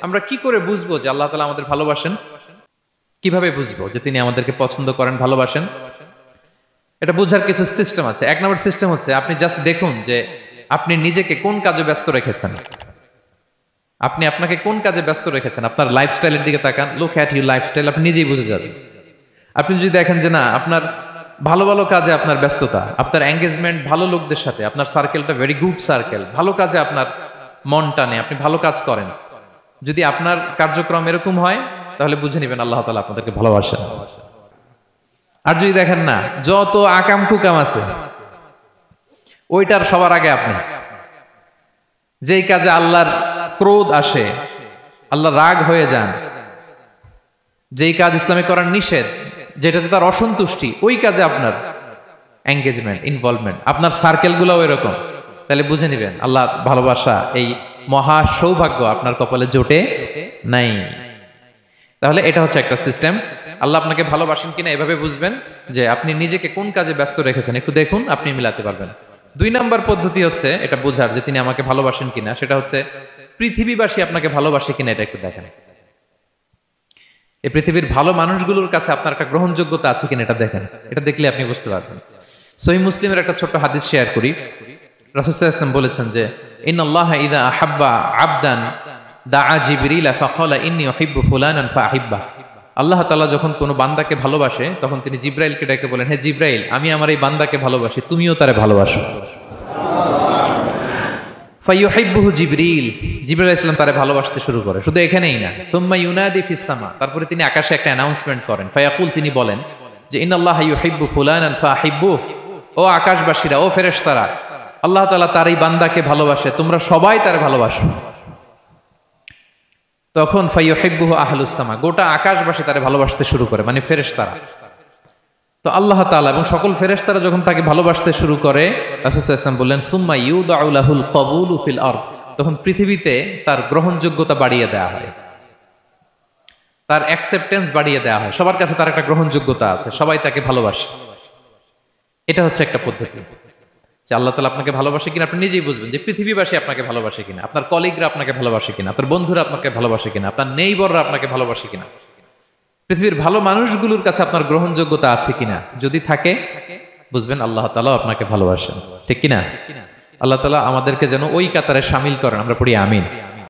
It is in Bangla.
আমরা কি করে বুঝবো যে আল্লাহ তাআলা আমাদের ভালোবাসেন? কিভাবে বুঝবো যে তিনি আমাদেরকে পছন্দ করেন, ভালোবাসেন? এটা বোঝার কিছু সিস্টেম আছে। এক নম্বর সিস্টেম হচ্ছে আপনি জাস্ট দেখুন যে আপনি নিজেকে কোন কাজে ব্যস্ত রেখেছেন। আপনি আপনাকে কোন কাজে ব্যস্ত রেখেছেন, আপনার লাইফস্টাইলের দিকে তাকান, লুক অ্যাট ইউর লাইফস্টাইল, আপনি নিজেই বুঝে যাবেন। আপনি যদি দেখেন যে না, আপনার ভালো ভালো কাজে আপনার ব্যস্ততা, আপনার এঙ্গেজমেন্ট ভালো লোকদের সাথে, আপনার সার্কেলটা ভেরি গুড সার্কেল, ভালো কাজে আপনার মন টানে, আপনি ভালো কাজ করেন, যদি আপনার কার্যক্রম এরকম হয়, তাহলে বুঝে নেবেন আল্লাহ তাআলা আপনাদেরকে ভালোবাসেন। আর যদি দেখেন না, যত আকাম কুকাম আছে ওইটার সবার আগে আপনি, যেই কাজে আল্লাহর ক্রোধ আসে, আল্লাহ রাগ হয়ে যান, যেই কাজ ইসলামে করার নিষেধ, যেটাতে তার অসন্তুষ্টি, ওই কাজে আপনার এঙ্গেজমেন্ট, ইনভলভমেন্ট, আপনার সার্কেলগুলোও এরকম, তাহলে বুঝে নেবেন আল্লাহ ভালোবাসা, এই মহা সৌভাগ্য আপনার কপালে জোটে নাই। তাহলে এটা হচ্ছে একটা সিস্টেম। আল্লাহ আপনাকে ভালোবাসেন কিনা এভাবে বুঝবেন যে আপনি নিজেকে কোন কাজে ব্যস্ত রেখেছেন, একটু দেখুন, আপনি মিলাতে পারবেন। 2 নম্বর পদ্ধতি হচ্ছে এটা বোঝার যে তিনি আমাকে ভালোবাসেন কিনা, সেটা হচ্ছে পৃথিবীবাসী আপনাকে ভালোবাসে কিনা, এটা একটু দেখেন। এই পৃথিবীর ভালো মানুষগুলোর কাছে আপনার একটা গ্রহণযোগ্যতা আছে কিনা, এটা দেখেন। এটা দেখলে আপনি বুঝতে পারবেন। সহিহ মুসলিমের একটা ছোট্ট হাদিস শেয়ার করি। রাসূল সাল্লাল্লাহু আলাইহি ওয়াসাল্লাম বলেছেন যে ইন্নাল্লাহা ইযা আহাব্বা আবদান দাআ জিবরিলা ফাকালা ইন্নী উহিব্বু ফুলানান ফাআহিব্বা। আল্লাহ তাআলা যখন কোনো বান্দাকে ভালোবাসে, তখন তিনি জিবরাইলকে ডেকে বলেন, হে জিবরাইল, আমি আমার এই বান্দাকে ভালোবাসি, তুমিও তারে ভালোবাসো। ফায়ুহিব্বুহু জিবরিল, জিবরাইল আলাইহিস সালাম তারে ভালোবাসতে শুরু করে। শুধু এখানেই না, সুম্মা ইউনাদি ফিস সামা, তারপরে তিনি আকাশে একটা অ্যানাউন্সমেন্ট করেন। ফায়াকুল, তিনি বলেন যে ইন্নাল্লাহা ইউহিব্বু ফুলানান ফাআহিব্বুহু, ও আকাশবাসীরা, ও ফেরেশতারা, আল্লাহ তাআলা তার এই বান্দাকে ভালোবাসে, তোমরা সবাই তারে ভালোবাসো। তখন ফায়ুহিব্বুহু আহলুস সামা, গোটা আকাশবাসী তারে ভালোবাসতে শুরু করে, মানে ফেরেশতারা। তো আল্লাহ তাআলা এবং সকল ফেরেশতারা যখন তাকে ভালোবাসতে শুরু করে, রাসূল সাল্লাল্লাহু আলাইহি ওয়াসাল্লাম বললেন সুম্মা ইউদাউ লাহুল কবুলু ফিল আরদ, তখন পৃথিবীতে তার গ্রহণযোগ্যতা বাড়িয়ে দেওয়া হয়, তার অ্যাকসেপ্টেন্স বাড়িয়ে দেওয়া হয়, সবার কাছে তার একটা গ্রহণযোগ্যতা আছে, সবাই তাকে ভালোবাসে। এটা হচ্ছে একটা পদ্ধতি যে আল্লাহ তাআলা আপনাকে ভালোবাসে কিনা আপনি নিজেই বুঝবেন, যে পৃথিবীবাসী আপনাকে ভালোবাসে কিনা, আপনার কলিগরা আপনাকে ভালোবাসে কিনা, আপনার বন্ধুরা আপনাকে ভালোবাসে কিনা, আপনার নেইবররা আপনাকে ভালোবাসে কিনা, পৃথিবীর ভালো মানুষগুলোর কাছে আপনার গ্রহণযোগ্যতা আছে কিনা। যদি থাকে, বুঝবেন আল্লাহ তাআলা আপনাকে ভালোবাসেন। ঠিক কিনা? আল্লাহ তাআলা আমাদেরকে যেন ওই কাতারে শামিল করেন। আমরা পড়ি আমিন।